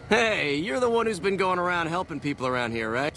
Hey, you're the one who's been going around helping people around here, right?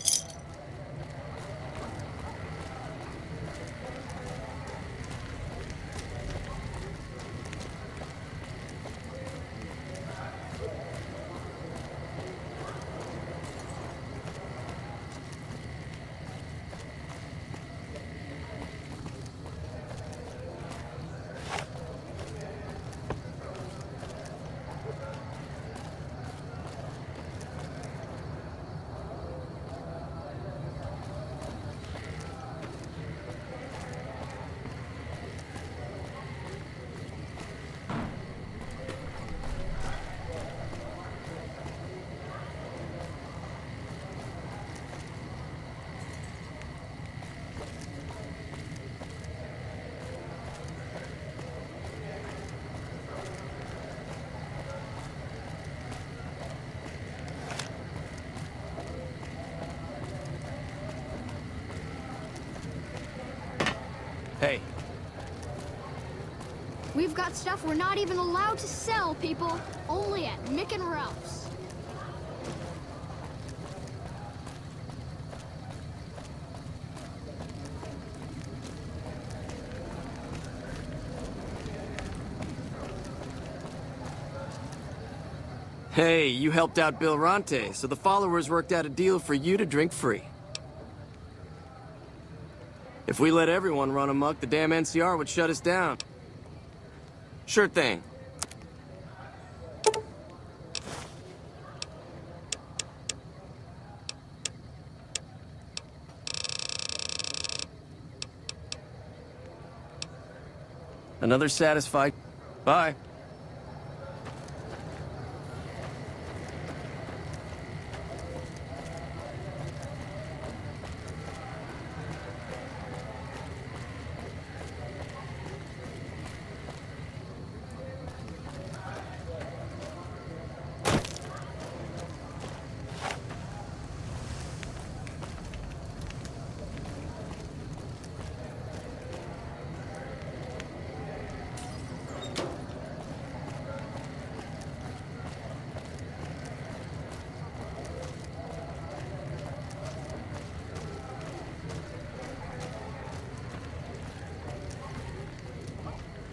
Hey. We've got stuff we're not even allowed to sell, people. Only at Mick and Ralph's. Hey, you helped out Bill Ronte, so the followers worked out a deal for you to drink free. If we let everyone run amok, the damn NCR would shut us down. Sure thing. Another satisfied... Bye.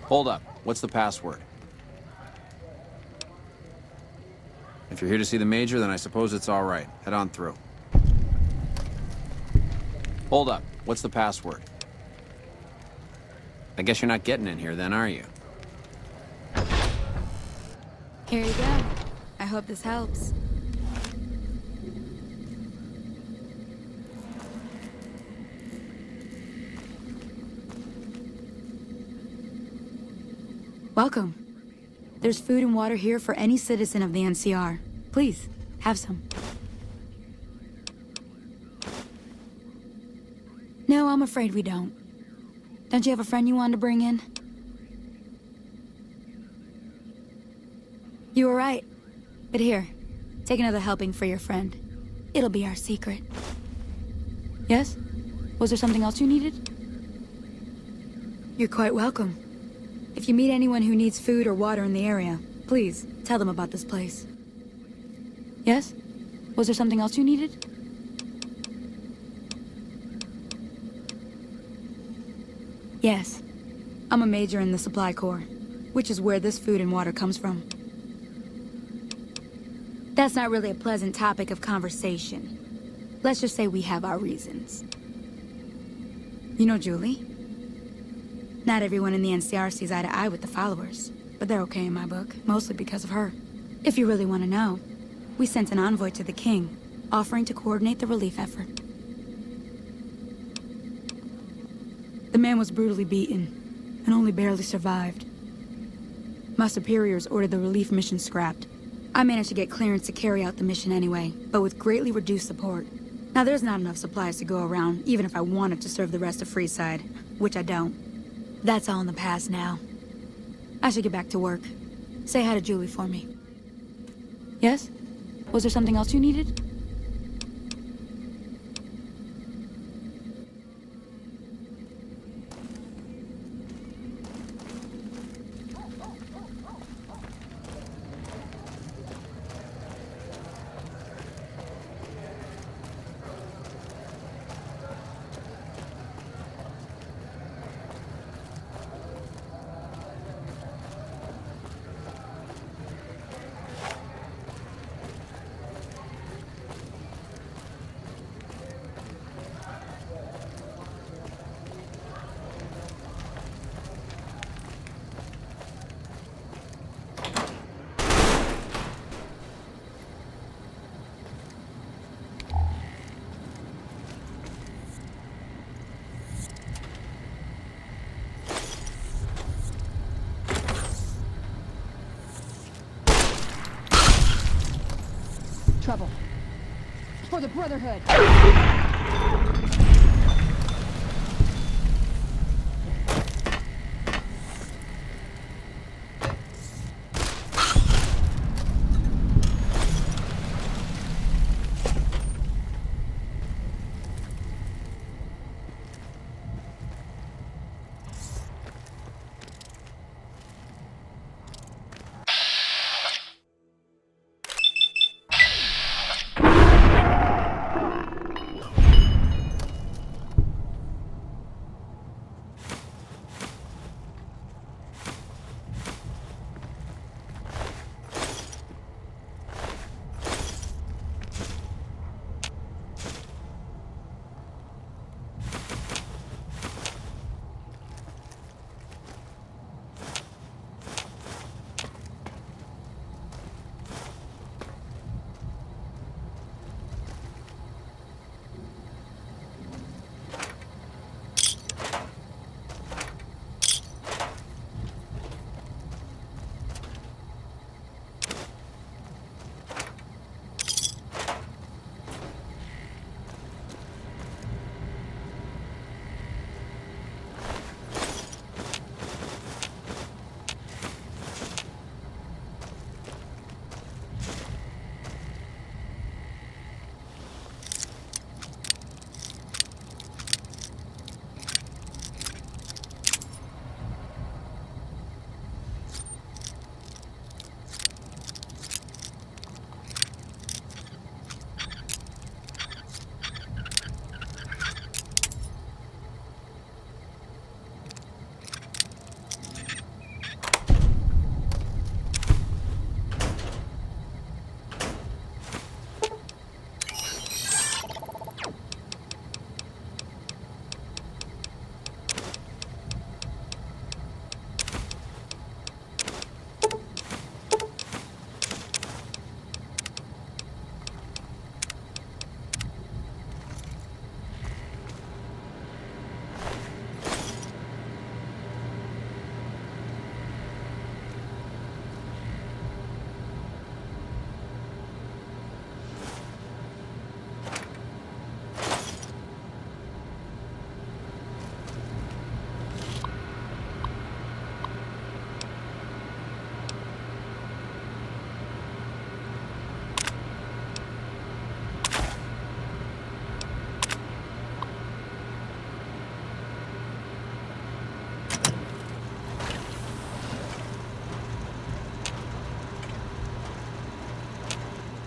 Hold up. What's the password? If you're here to see the Major, then I suppose it's all right. Head on through. Hold up. What's the password? I guess you're not getting in here then, are you? Here you go. I hope this helps. Welcome. There's food and water here for any citizen of the NCR. Please, have some. No, I'm afraid we don't. Don't you have a friend you wanted to bring in? You were right. But here, take another helping for your friend. It'll be our secret. Yes? Was there something else you needed? You're quite welcome. If you meet anyone who needs food or water in the area, please, tell them about this place. Yes? Was there something else you needed? Yes. I'm a major in the Supply Corps, which is where this food and water comes from. That's not really a pleasant topic of conversation. Let's just say we have our reasons. You know Julie? Not everyone in the NCR sees eye to eye with the followers, but they're okay in my book, mostly because of her. If you really want to know, we sent an envoy to the king, offering to coordinate the relief effort. The man was brutally beaten, and only barely survived. My superiors ordered the relief mission scrapped. I managed to get clearance to carry out the mission anyway, but with greatly reduced support. Now there's not enough supplies to go around, even if I wanted to serve the rest of Freeside, which I don't. That's all in the past now. I should get back to work. Say hi to Julie for me. Yes? Was there something else you needed? for the Brotherhood.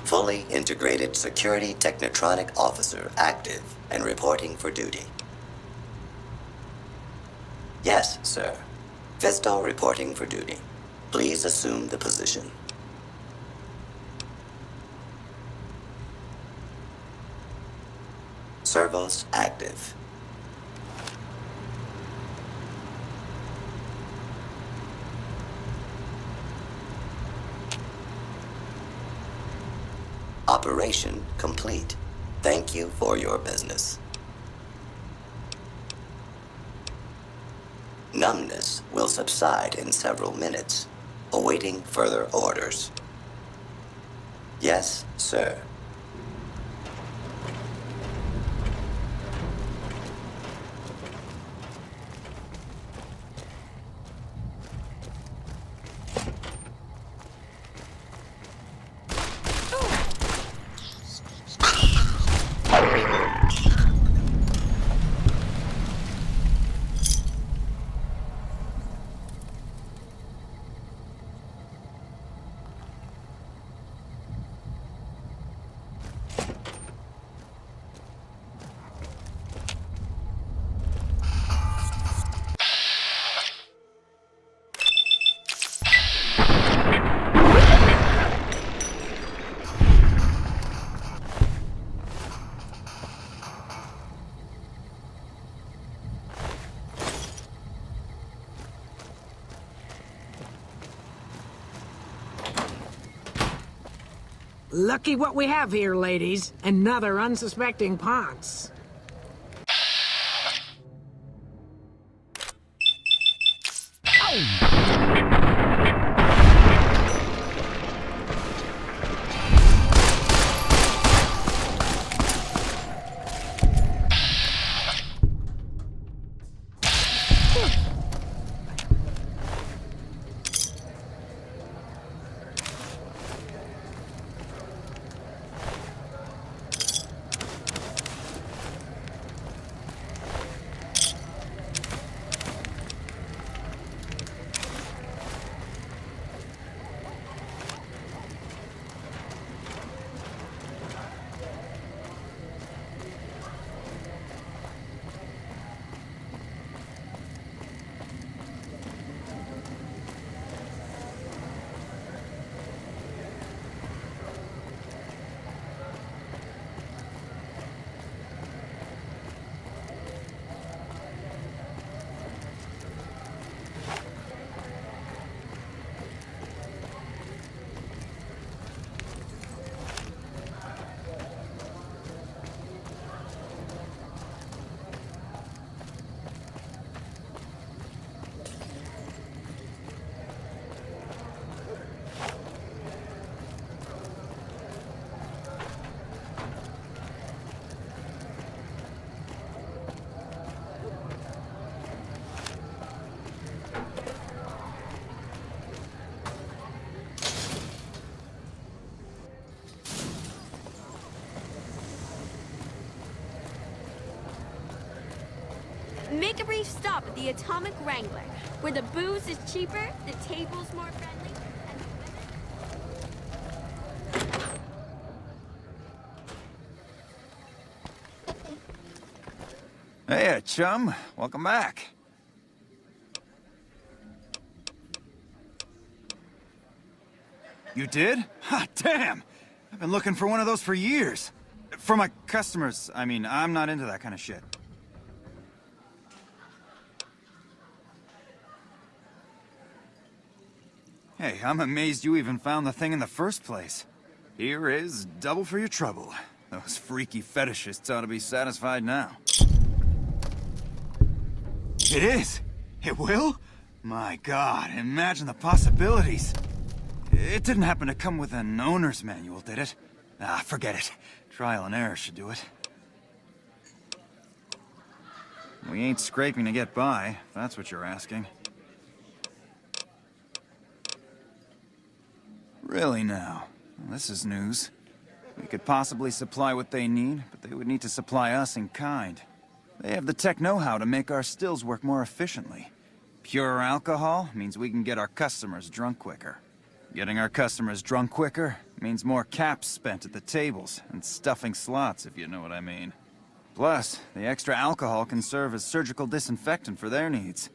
Fully integrated security technotronic officer active and reporting for duty. Yes, sir. Fisto reporting for duty. Please assume the position. Servos active. Operation complete. Thank you for your business. Numbness will subside in several minutes, awaiting further orders. Yes, sir. Lucky what we have here, ladies. Another unsuspecting Ponce. Make a brief stop at the Atomic Wrangler, where the booze is cheaper, the table's more friendly, and the women... Hey, chum. Welcome back. You did? Ha, damn! I've been looking for one of those for years. For my customers, I mean, I'm not into that kind of shit. Hey, I'm amazed you even found the thing in the first place. Here is double for your trouble. Those freaky fetishists ought to be satisfied now. It is! It will? My God, imagine the possibilities. It didn't happen to come with an owner's manual, did it? Ah, forget it. Trial and error should do it. We ain't scraping to get by, if that's what you're asking. Really now? Well, this is news. We could possibly supply what they need, but they would need to supply us in kind. They have the tech know-how to make our stills work more efficiently. Pure alcohol means we can get our customers drunk quicker. Getting our customers drunk quicker means more caps spent at the tables and stuffing slots, if you know what I mean. Plus, the extra alcohol can serve as surgical disinfectant for their needs.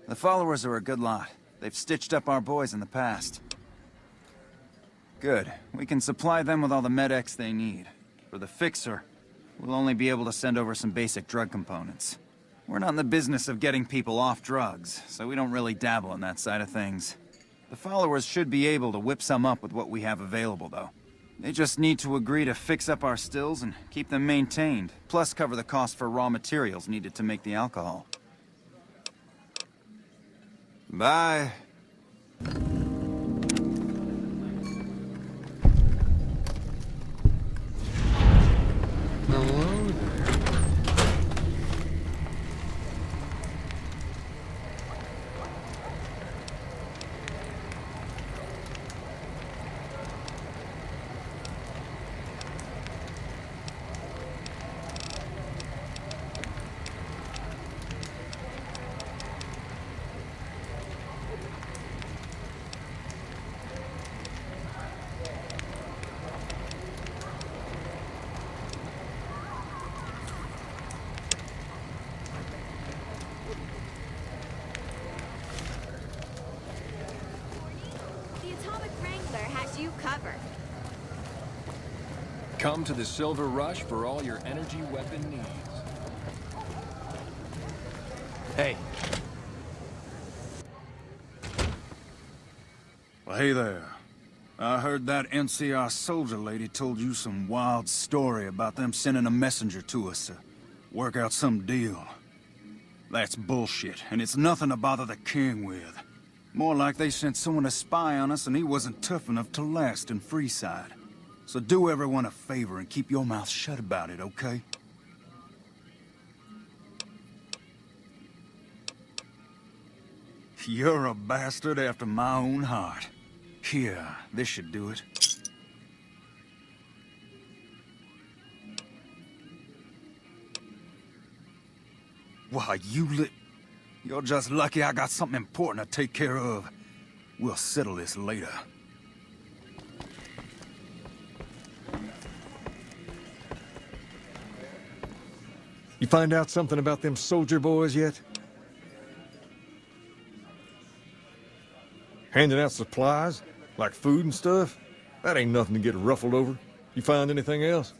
The followers are a good lot. They've stitched up our boys in the past. Good. We can supply them with all the med-X they need. For the fixer, we'll only be able to send over some basic drug components. We're not in the business of getting people off drugs, so we don't really dabble in that side of things. The followers should be able to whip some up with what we have available, though. They just need to agree to fix up our stills and keep them maintained, plus cover the cost for raw materials needed to make the alcohol. Bye. The Atomic Wrangler has you covered. Come to the Silver Rush for all your energy weapon needs. Hey. Well, hey there. I heard that NCR soldier lady told you some wild story about them sending a messenger to us to work out some deal. That's bullshit, and it's nothing to bother the king with. More like they sent someone to spy on us and he wasn't tough enough to last in Freeside. So do everyone a favor and keep your mouth shut about it, okay? You're a bastard after my own heart. Here, this should do it. Why, You're just lucky I got something important to take care of. We'll settle this later. You find out something about them soldier boys yet? Handing out supplies? Like food and stuff? That ain't nothing to get ruffled over. You find anything else?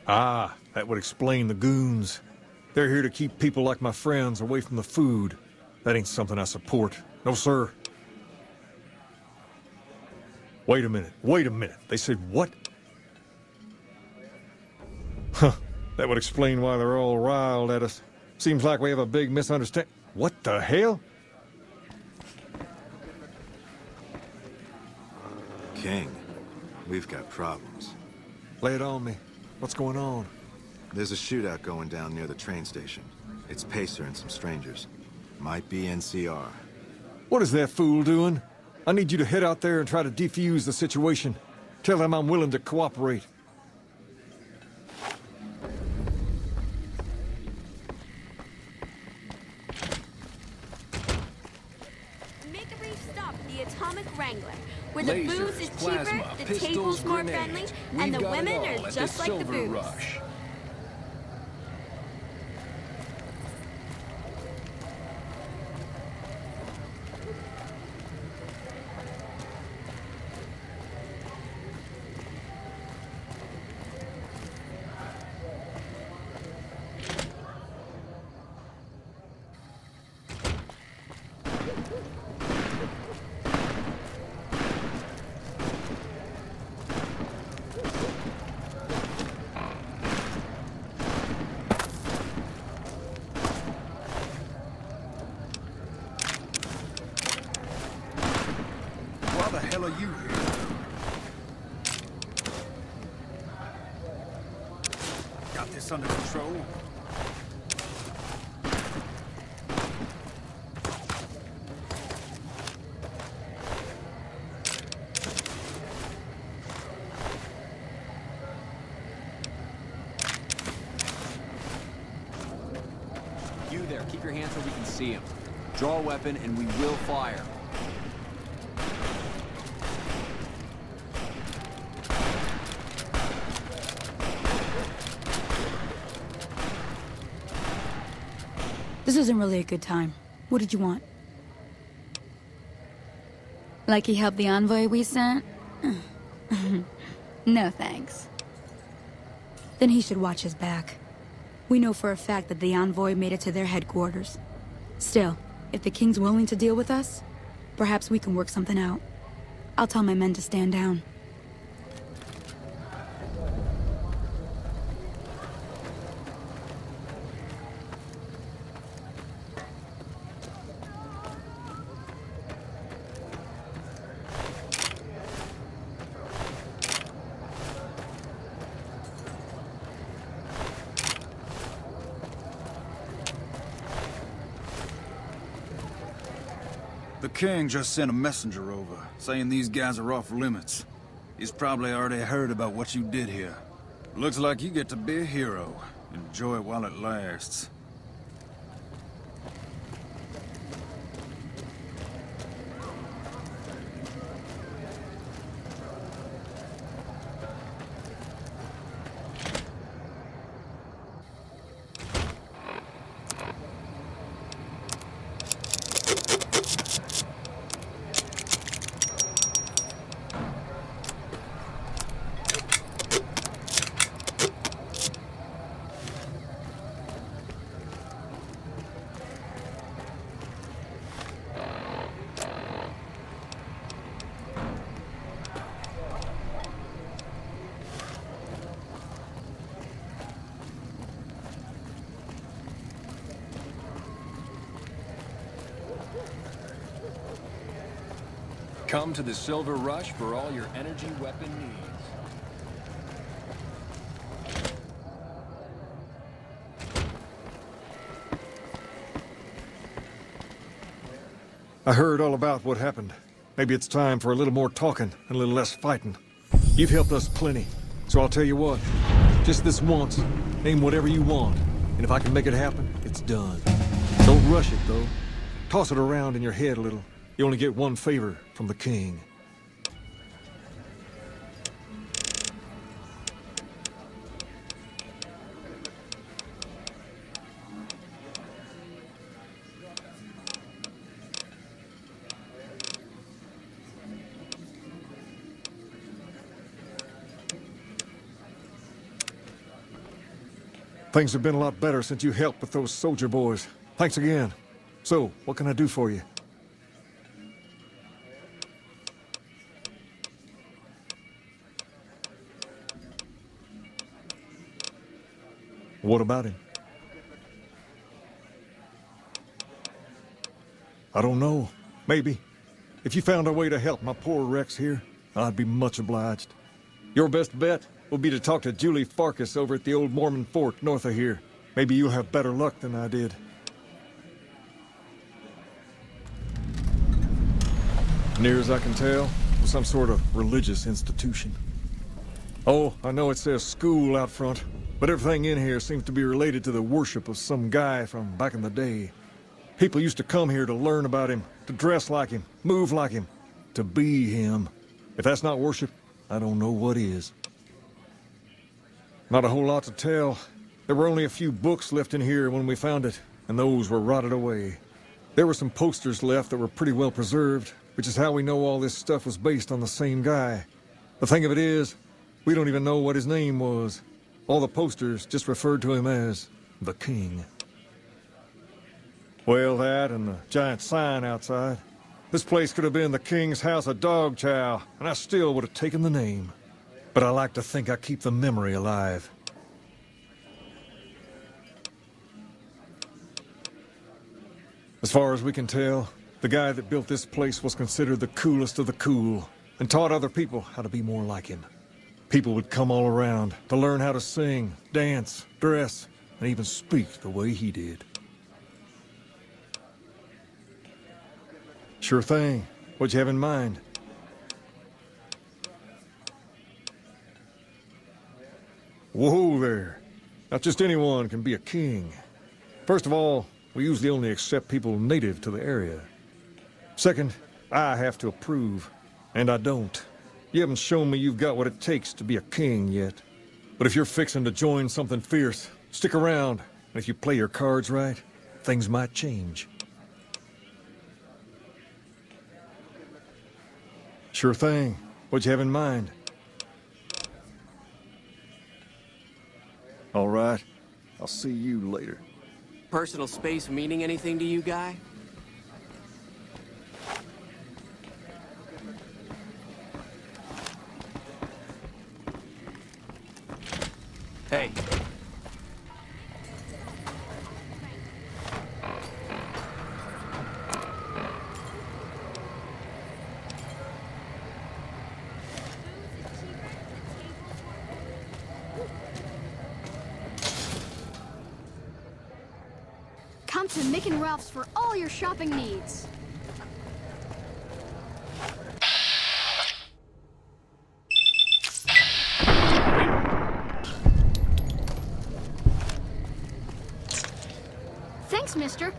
Ah, that would explain the goons. They're here to keep people like my friends away from the food. That ain't something I support. No, sir. Wait a minute. They said what? Huh. That would explain why they're all riled at us. Seems like we have a big misunderstanding. What the hell? King, we've got problems. Lay it on me. What's going on? There's a shootout going down near the train station. It's Pacer and some strangers. Might be NCR. What is that fool doing? I need you to head out there and try to defuse the situation. Tell them I'm willing to cooperate. Wrangler, where the booze Lasers, is cheaper, plasma, the pistols, tables more grenades. friendly, We've and the got it women all are at just the like the Silver booze. Rush. Why the hell are you here? Got this under control? You there, keep your hands where we can see him. Draw a weapon and we will fire. This isn't really a good time. What did you want? Like he helped the envoy we sent? No thanks. Then he should watch his back. We know for a fact that the envoy made it to their headquarters. Still, if the king's willing to deal with us, perhaps we can work something out. I'll tell my men to stand down. The king just sent a messenger over, saying these guys are off limits. He's probably already heard about what you did here. Looks like you get to be a hero. Enjoy it while it lasts. Come to the Silver Rush for all your energy weapon needs. I heard all about what happened. Maybe it's time for a little more talking and a little less fighting. You've helped us plenty, so I'll tell you what. Just this once, name whatever you want, and if I can make it happen, it's done. Don't rush it, though. Toss it around in your head a little. You only get one favor from the king. Things have been a lot better since you helped with those soldier boys. Thanks again. So, what can I do for you? What about him? I don't know. Maybe. If you found a way to help my poor Rex here, I'd be much obliged. Your best bet will be to talk to Julie Farkas over at the old Mormon fort north of here. Maybe you'll have better luck than I did. Near as I can tell, some sort of religious institution. Oh, I know it says school out front, but everything in here seems to be related to the worship of some guy from back in the day. People used to come here to learn about him, to dress like him, move like him. to be him. If that's not worship, I don't know what is. Not a whole lot to tell. There were only a few books left in here when we found it, and those were rotted away. There were some posters left that were pretty well preserved, which is how we know all this stuff was based on the same guy. The thing of it is, we don't even know what his name was. All the posters just referred to him as the King. Well, that and the giant sign outside. This place could have been the King's House of Dog Chow, and I still would have taken the name. But I like to think I keep the memory alive. As far as we can tell, the guy that built this place was considered the coolest of the cool, and taught other people how to be more like him. People would come all around to learn how to sing, dance, dress, and even speak the way he did. Sure thing. What'd you have in mind? Whoa there. Not just anyone can be a king. First of all, we usually only accept people native to the area. Second, I have to approve, and I don't. You haven't shown me you've got what it takes to be a king yet. But if you're fixing to join something fierce, stick around, and if you play your cards right, things might change. Sure thing. What'd you have in mind? All right. I'll see you later. Personal space meaning anything to you, guy? Hey. Come to Mick and Ralph's for all your shopping needs. Thanks, mister.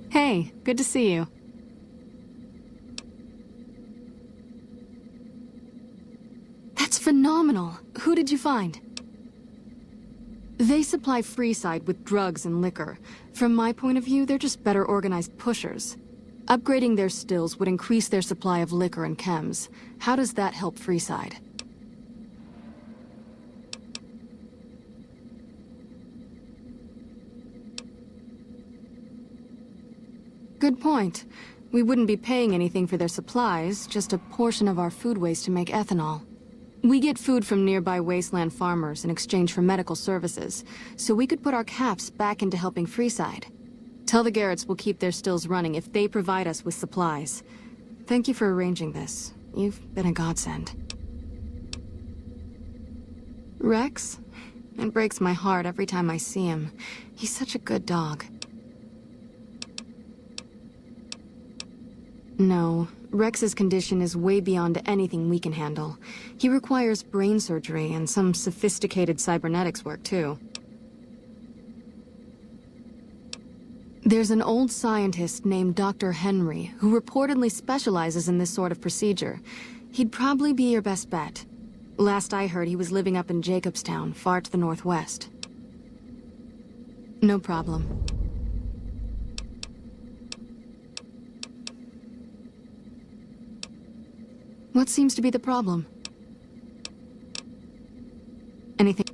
Hey, good to see you. That's phenomenal. Who did you find? They supply Freeside with drugs and liquor. From my point of view, they're just better organized pushers. Upgrading their stills would increase their supply of liquor and chems. How does that help Freeside? Good point. We wouldn't be paying anything for their supplies, just a portion of our food waste to make ethanol. We get food from nearby wasteland farmers in exchange for medical services, so we could put our caps back into helping Freeside. Tell the Garretts we'll keep their stills running if they provide us with supplies. Thank you for arranging this. You've been a godsend. Rex? It breaks my heart every time I see him. He's such a good dog. No, Rex's condition is way beyond anything we can handle. He requires brain surgery and some sophisticated cybernetics work, too. There's an old scientist named Dr. Henry who reportedly specializes in this sort of procedure. He'd probably be your best bet. Last I heard, he was living up in Jacobstown, far to the northwest. No problem. What seems to be the problem? Anything?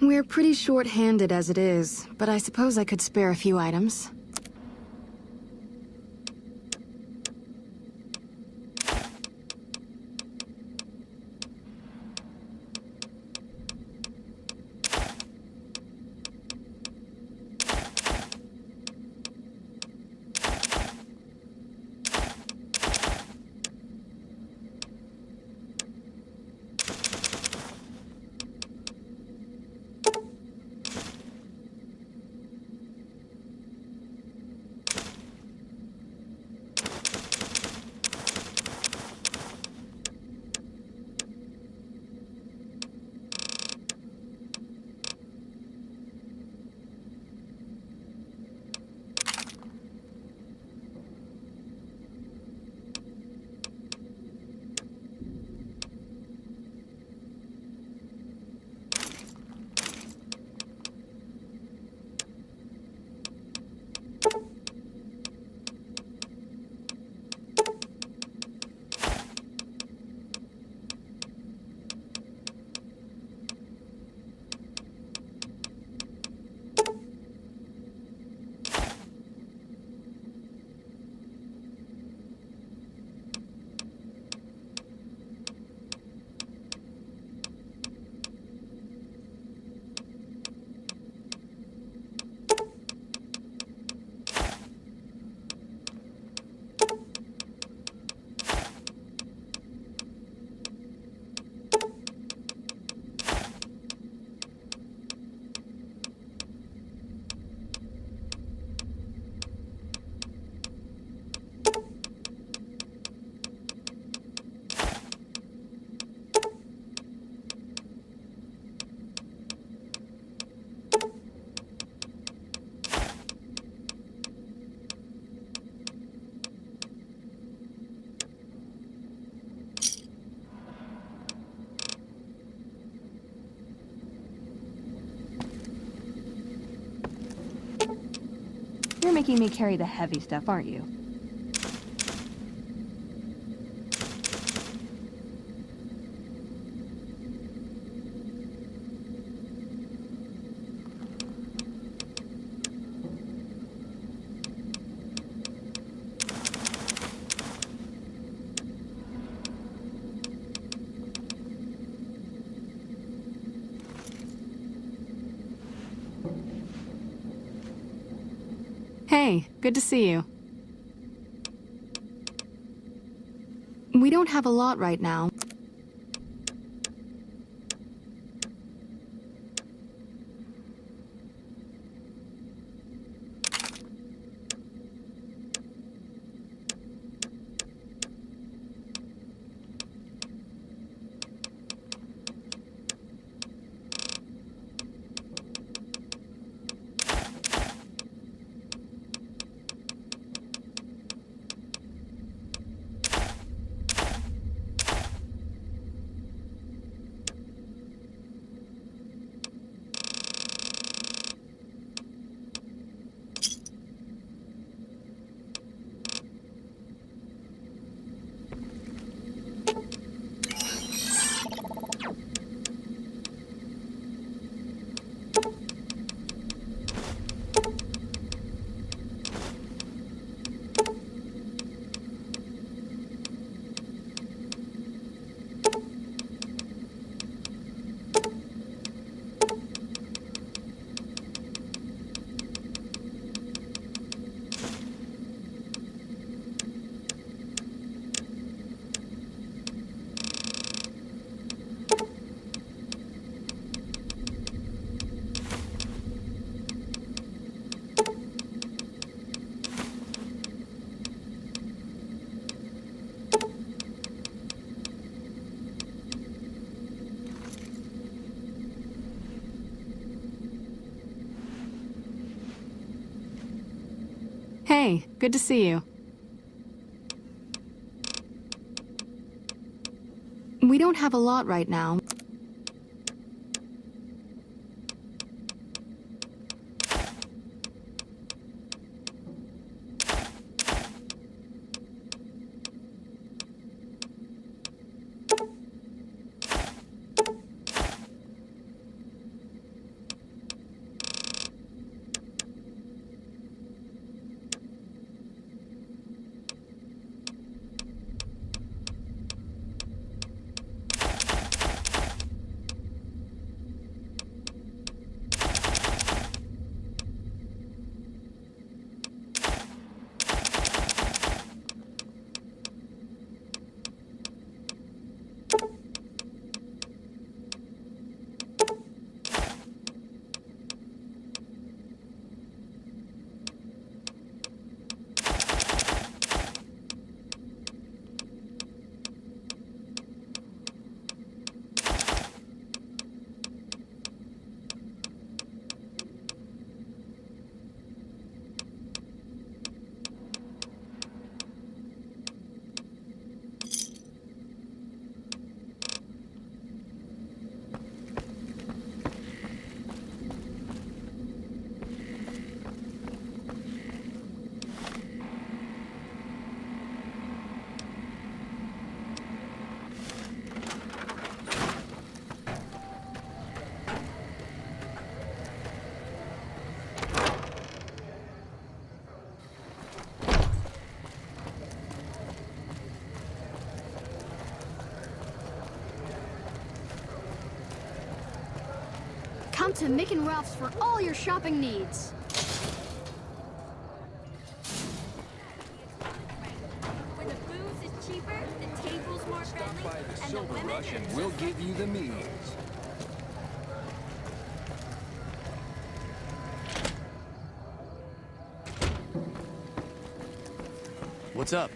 We're pretty short-handed as it is, but I suppose I could spare a few items. You're making me carry the heavy stuff, aren't you? Hey, good to see you. We don't have a lot right now. Hey, good to see you. We don't have a lot right now. Come to Mick and Ralph's for all your shopping needs. Where the booze is cheaper, the table's more friendly, By the and the Silver women Rush, are and we'll give you the means. What's up?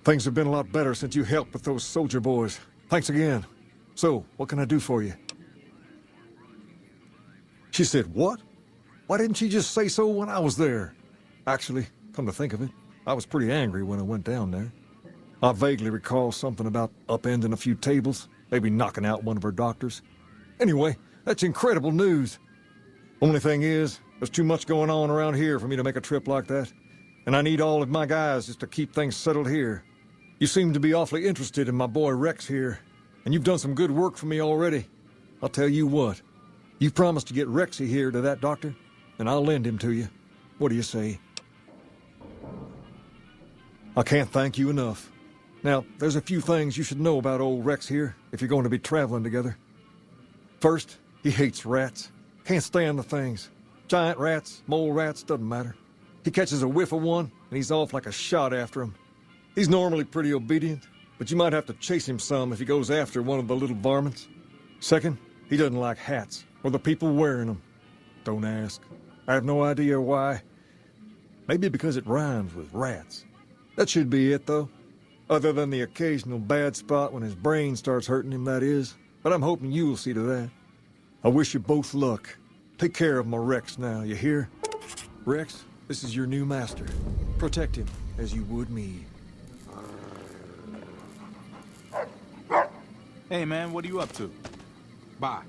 Things have been a lot better since you helped with those soldier boys. Thanks again. So, what can I do for you? She said, what? Why didn't she just say so when I was there? Actually, come to think of it, I was pretty angry when I went down there. I vaguely recall something about upending a few tables, maybe knocking out one of her doctors. Anyway, that's incredible news. Only thing is, there's too much going on around here for me to make a trip like that. And I need all of my guys just to keep things settled here. You seem to be awfully interested in my boy Rex here, and you've done some good work for me already. I'll tell you what, you promised to get Rexy here to that doctor, and I'll lend him to you. What do you say? I can't thank you enough. Now, there's a few things you should know about old Rex here if you're going to be traveling together. First, he hates rats. Can't stand the things. Giant rats, mole rats, doesn't matter. He catches a whiff of one, and he's off like a shot after him. He's normally pretty obedient, but you might have to chase him some if he goes after one of the little varmints. Second, he doesn't like hats, or the people wearing them. Don't ask. I have no idea why. Maybe because it rhymes with rats. That should be it, though. Other than the occasional bad spot when his brain starts hurting him, that is. But I'm hoping you'll see to that. I wish you both luck. Take care of my Rex now, you hear? Rex, this is your new master. Protect him as you would me. Hey man, what are you up to? Bye.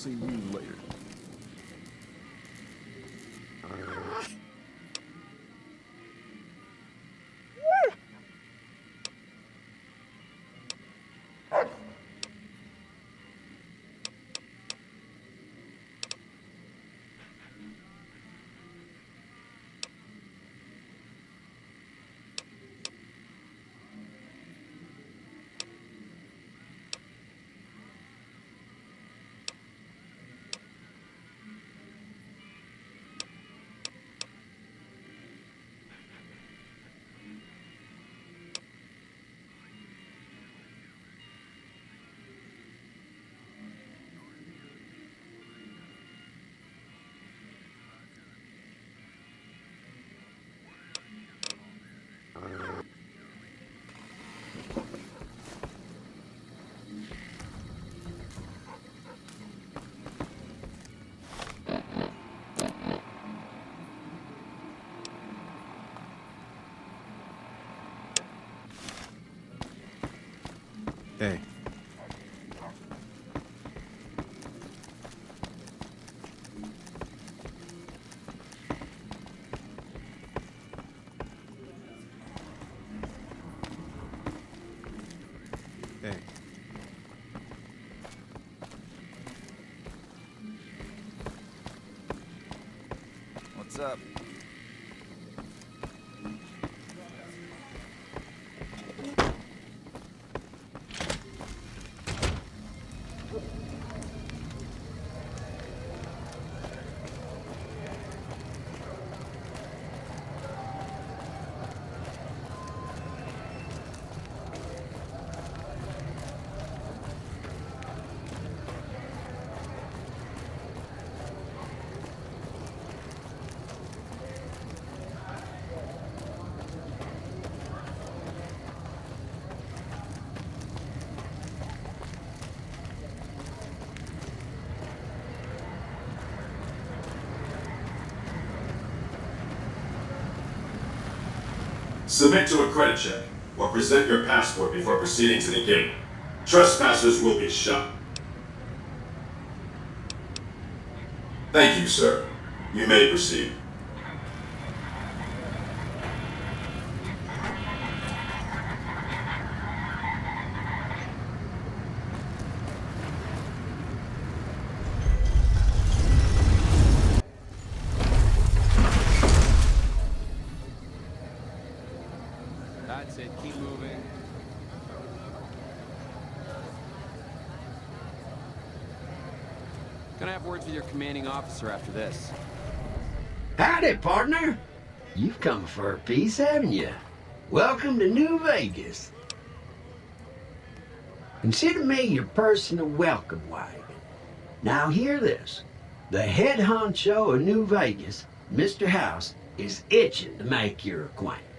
see you later. Hey. Hey. What's up? Submit to a credit check, or present your passport before proceeding to the gate. Trespassers will be shot. Thank you, sir. You may proceed. That's it. Keep moving. Gonna have words with your commanding officer after this. Howdy, partner. You've come for a piece, haven't you? Welcome to New Vegas. Consider me your personal welcome wagon. Now hear this. The head honcho of New Vegas, Mr. House, is itching to make your acquaintance.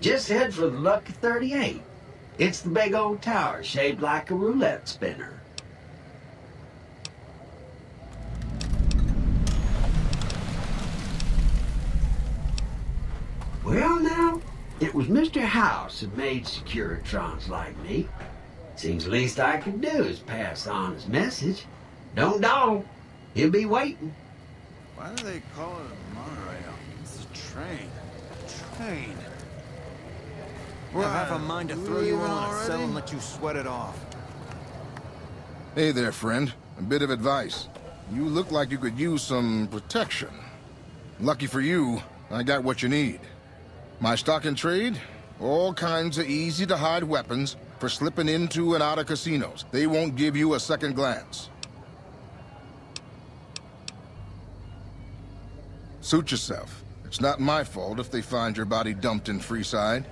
Just head for the Lucky 38. It's the big old tower shaped like a roulette spinner. Well, now, it was Mr. House who made Securitrons like me. Seems the least I could do is pass on his message. Don't dawdle. He'll be waiting. Why do they call it a monorail? It's a train. Train. I have a mind to throw you on a cell and let you sweat it off. Hey there, friend. A bit of advice. You look like you could use some protection. Lucky for you, I got what you need. My stock and trade? All kinds of easy-to-hide weapons for slipping into and out of casinos. They won't give you a second glance. Suit yourself. It's not my fault if they find your body dumped in Freeside.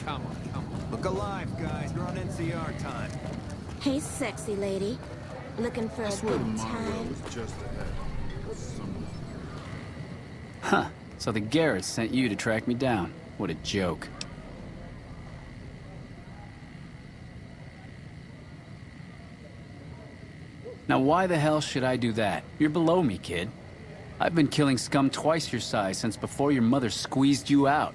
Come on. Look alive, guys. You're on NCR time. Hey, sexy lady. Looking for a good time? Just ahead. Huh. So the Garretts sent you to track me down. What a joke. Now why the hell should I do that? You're below me, kid. I've been killing scum twice your size since before your mother squeezed you out.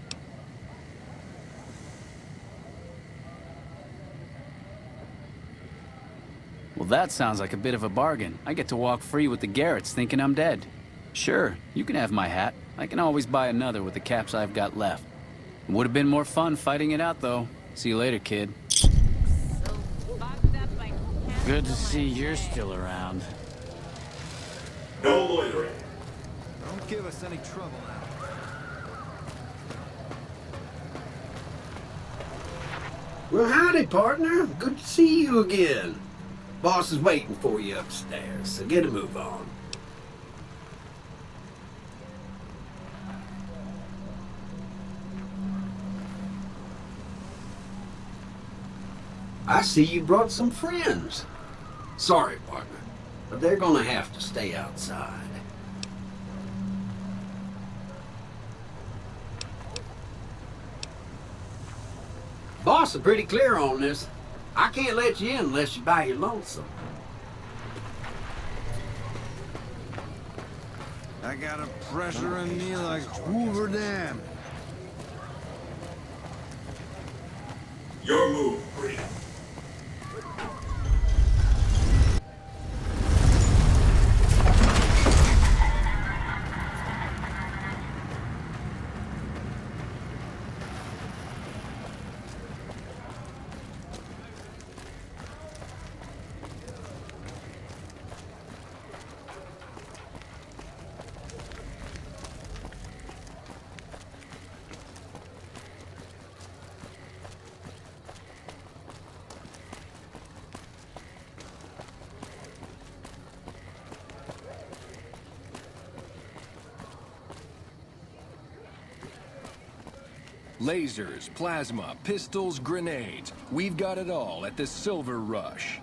Well, that sounds like a bit of a bargain. I get to walk free with the Garretts thinking I'm dead. Sure, you can have my hat. I can always buy another with the caps I've got left. It would have been more fun fighting it out, though. See you later, kid. Good to see you're still around. No loitering. Don't give us any trouble now. Well, howdy, partner. Good to see you again. Boss is waiting for you upstairs, so get a move on. I see you brought some friends. Sorry, partner, but they're gonna have to stay outside. Boss is pretty clear on this. I can't let you in unless you buy your lonesome. I got a pressure in me like Hoover Dam. Your move, Bree. Lasers, plasma, pistols, grenades. We've got it all at the Silver Rush.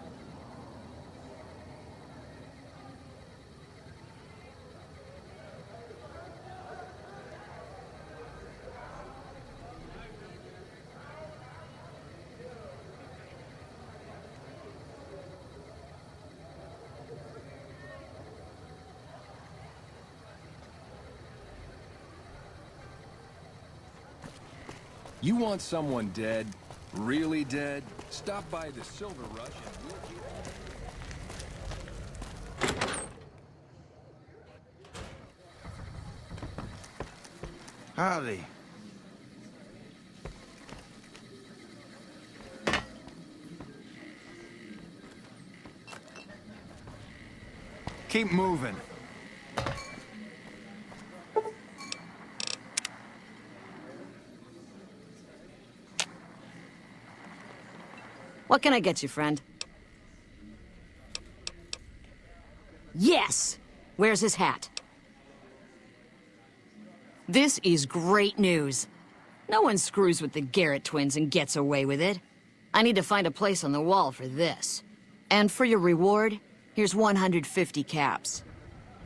You want someone dead? Really dead? Stop by the Silver Rush and we'll keep... Howdy. Keep moving. What can I get you, friend? Yes! Where's his hat? This is great news. No one screws with the Garrett twins and gets away with it. I need to find a place on the wall for this. And for your reward, here's 150 caps.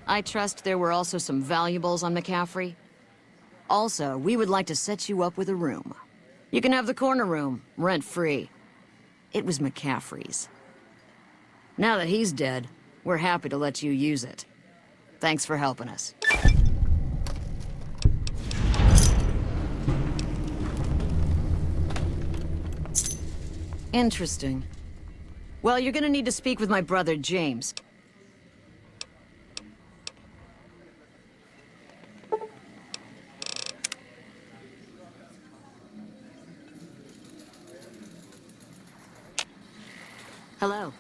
I trust there were also some valuables on McCaffrey. Also, we would like to set you up with a room. You can have the corner room, rent-free. It was McCaffrey's. Now that he's dead, we're happy to let you use it. Thanks for helping us. Interesting. Well, you're gonna need to speak with my brother, James. Hello.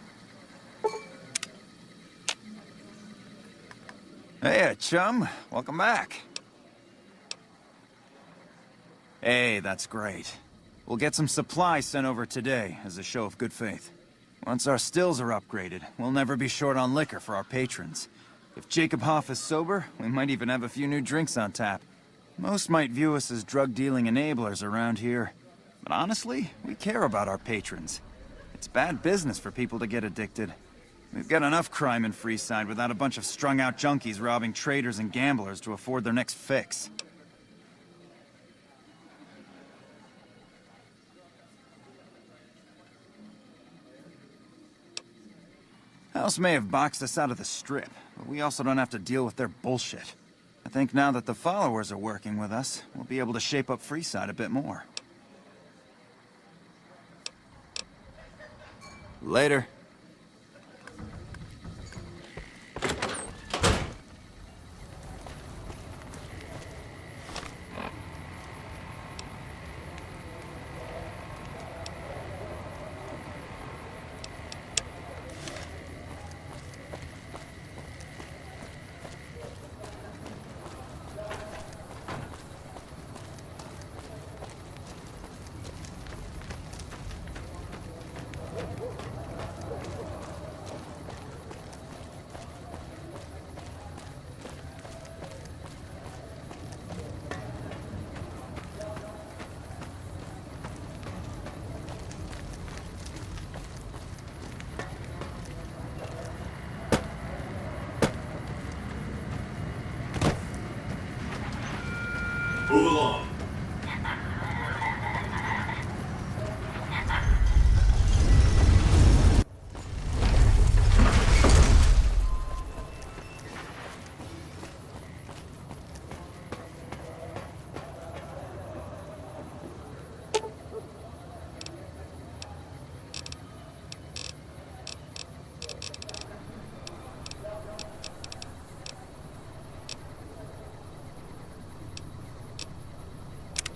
Hey, chum. Welcome back. Hey, that's great. We'll get some supplies sent over today as a show of good faith. Once our stills are upgraded, we'll never be short on liquor for our patrons. If Jacob Hoff is sober, we might even have a few new drinks on tap. Most might view us as drug-dealing enablers around here. But honestly, we care about our patrons. It's bad business for people to get addicted. We've got enough crime in Freeside without a bunch of strung-out junkies robbing traders and gamblers to afford their next fix. House may have boxed us out of the Strip, but we also don't have to deal with their bullshit. I think now that the followers are working with us, we'll be able to shape up Freeside a bit more. Later.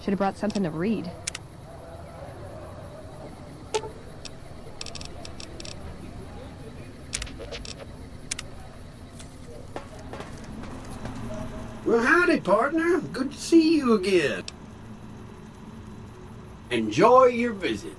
Should have brought something to read. Well, howdy, partner. Good to see you again. Enjoy your visit.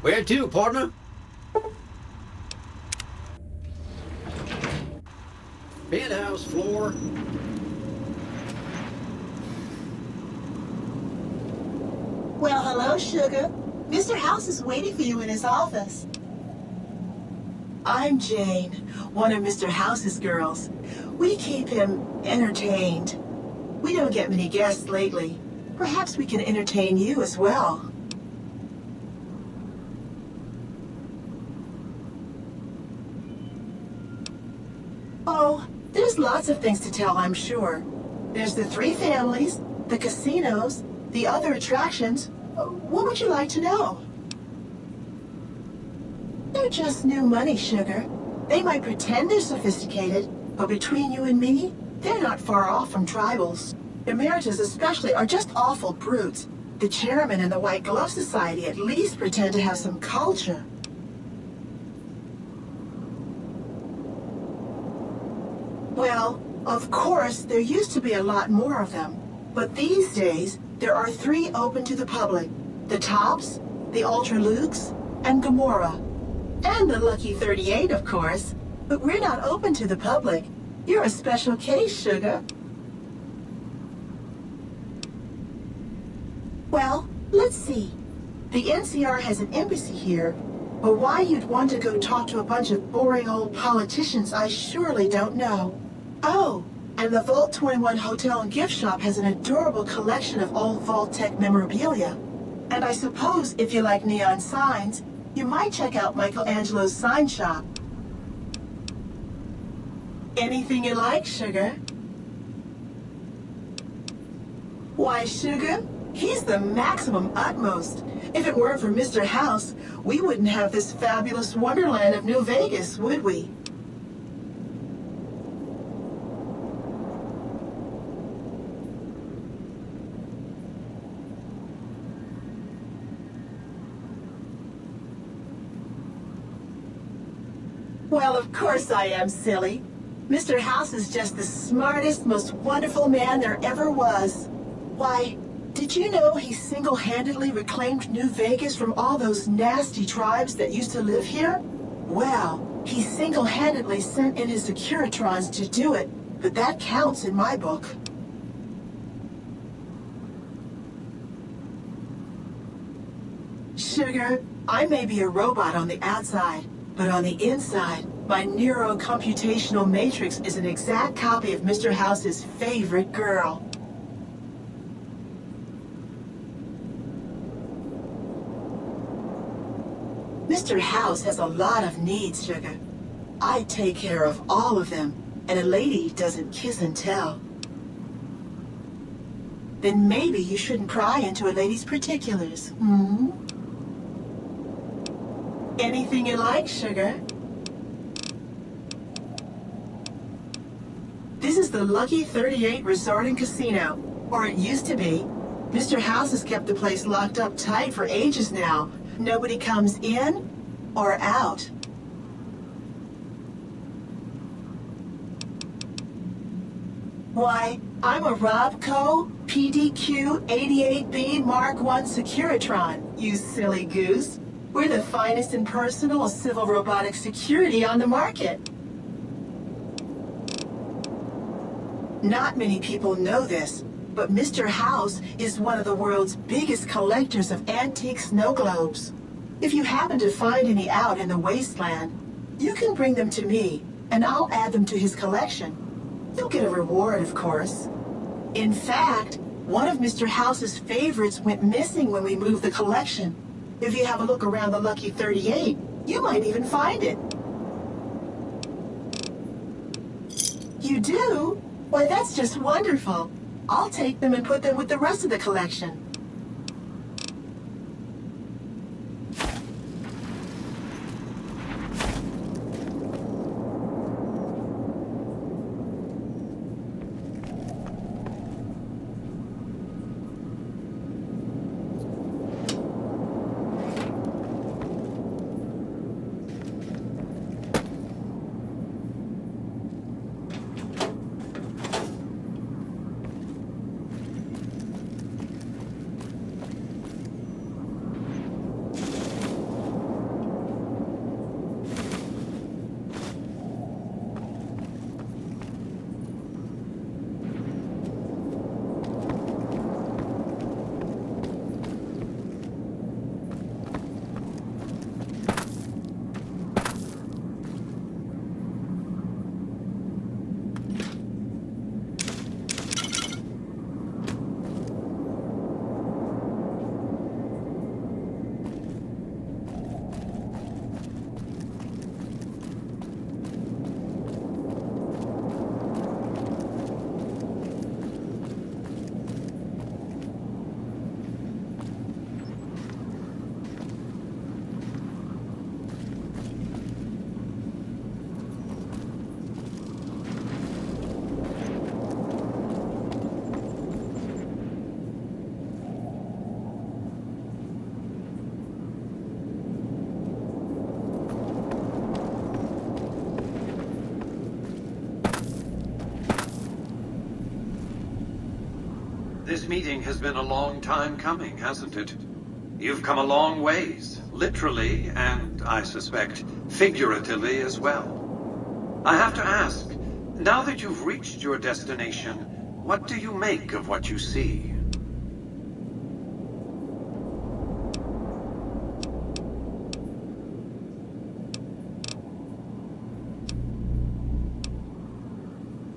Where to, partner? Penthouse floor. Well, hello, Sugar. Mr. House is waiting for you in his office. I'm Jane, one of Mr. House's girls. We keep him entertained. We don't get many guests lately. Perhaps we can entertain you as well. Oh, there's lots of things to tell, I'm sure. There's the 3 families, the casinos, the other attractions. What would you like to know? They're just new money, Sugar. They might pretend they're sophisticated, but between you and me, they're not far off from tribals. Emeritus especially are just awful brutes. The chairman and the White Glove Society at least pretend to have some culture. Well, of course, there used to be a lot more of them. But these days, there are 3 open to the public. The Tops, the Ultra Lukes, and Gamora. And the Lucky 38, of course. But we're not open to the public. You're a special case, Sugar. Well, let's see. The NCR has an embassy here, but why you'd want to go talk to a bunch of boring old politicians, I surely don't know. Oh, and the Vault 21 Hotel and Gift Shop has an adorable collection of old Vault-Tec memorabilia. And I suppose if you like neon signs, you might check out Michelangelo's sign shop. Anything you like, Sugar? Why, Sugar? He's the maximum utmost. If it weren't for Mr. House, we wouldn't have this fabulous wonderland of New Vegas, would we? Well, of course I am, silly. Mr. House is just the smartest, most wonderful man there ever was. Why, did you know he single-handedly reclaimed New Vegas from all those nasty tribes that used to live here? Well, he single-handedly sent in his Securitrons to do it, but that counts in my book. Sugar, I may be a robot on the outside, but on the inside, my neuro-computational matrix is an exact copy of Mr. House's favorite girl. Mr. House has a lot of needs, Sugar. I take care of all of them, and a lady doesn't kiss and tell. Then maybe you shouldn't pry into a lady's particulars, hmm? Anything you like, Sugar? This is the Lucky 38 Resort and Casino, or it used to be. Mr. House has kept the place locked up tight for ages now. Nobody comes in or out. Why, I'm a Robco PDQ 88B Mark I Securitron, you silly goose. We're the finest in personal civil robotic security on the market. Not many people know this, but Mr. House is one of the world's biggest collectors of antique snow globes. If you happen to find any out in the wasteland, you can bring them to me, and I'll add them to his collection. You'll get a reward, of course. In fact, one of Mr. House's favorites went missing when we moved the collection. If you have a look around the Lucky 38, you might even find it. You do? Why, that's just wonderful. I'll take them and put them with the rest of the collection. This meeting has been a long time coming, hasn't it? You've come a long ways, literally, and I suspect figuratively as well. I have to ask, now that you've reached your destination, what do you make of what you see?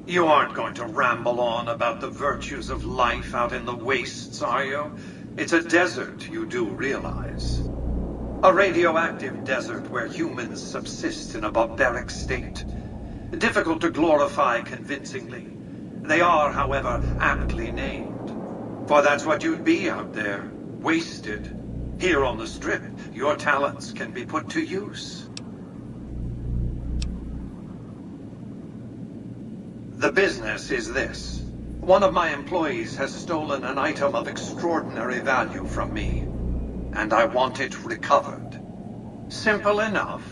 You aren't going to ramble on about the virtues of life out in the wastes, are you? It's a desert, you do realize. A radioactive desert where humans subsist in a barbaric state. Difficult to glorify convincingly. They are, however, aptly named. For that's what you'd be out there, wasted. Here on the Strip, your talents can be put to use. The business is this. One of my employees has stolen an item of extraordinary value from me, and I want it recovered. Simple enough.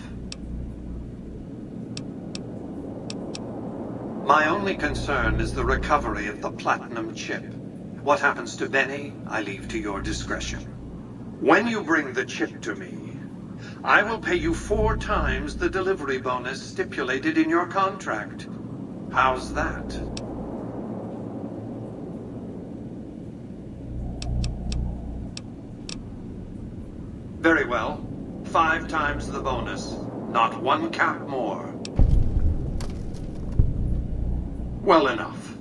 My only concern is the recovery of the platinum chip. What happens to Benny, I leave to your discretion. When you bring the chip to me, I will pay you 4 times the delivery bonus stipulated in your contract. How's that? Very well. 5 times the bonus. Not 1 cap more. Well enough.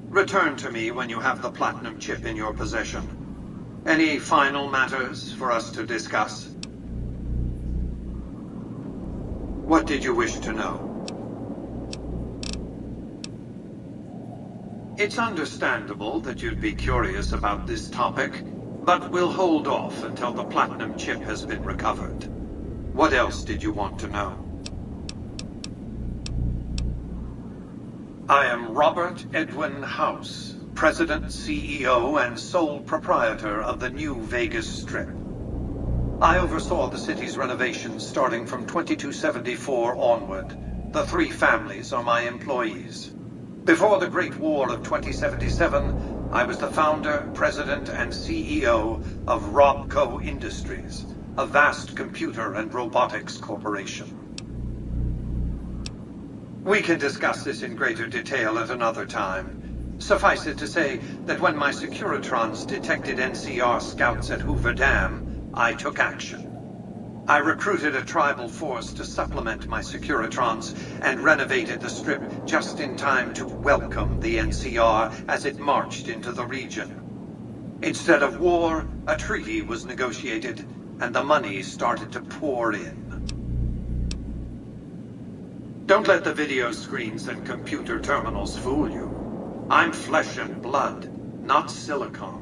Return to me when you have the platinum chip in your possession. Any final matters for us to discuss? What did you wish to know? It's understandable that you'd be curious about this topic, but we'll hold off until the platinum chip has been recovered. What else did you want to know? I am Robert Edwin House, President, CEO, and sole proprietor of the new Vegas Strip. I oversaw the city's renovations starting from 2274 onward. The 3 families are my employees. Before the Great War of 2077, I was the founder, president, and CEO of Robco Industries, a vast computer and robotics corporation. We can discuss this in greater detail at another time. Suffice it to say that when my Securitrons detected NCR scouts at Hoover Dam, I took action. I recruited a tribal force to supplement my Securitrons and renovated the Strip just in time to welcome the NCR as it marched into the region. Instead of war, a treaty was negotiated, and the money started to pour in. Don't let the video screens and computer terminals fool you. I'm flesh and blood, not silicon.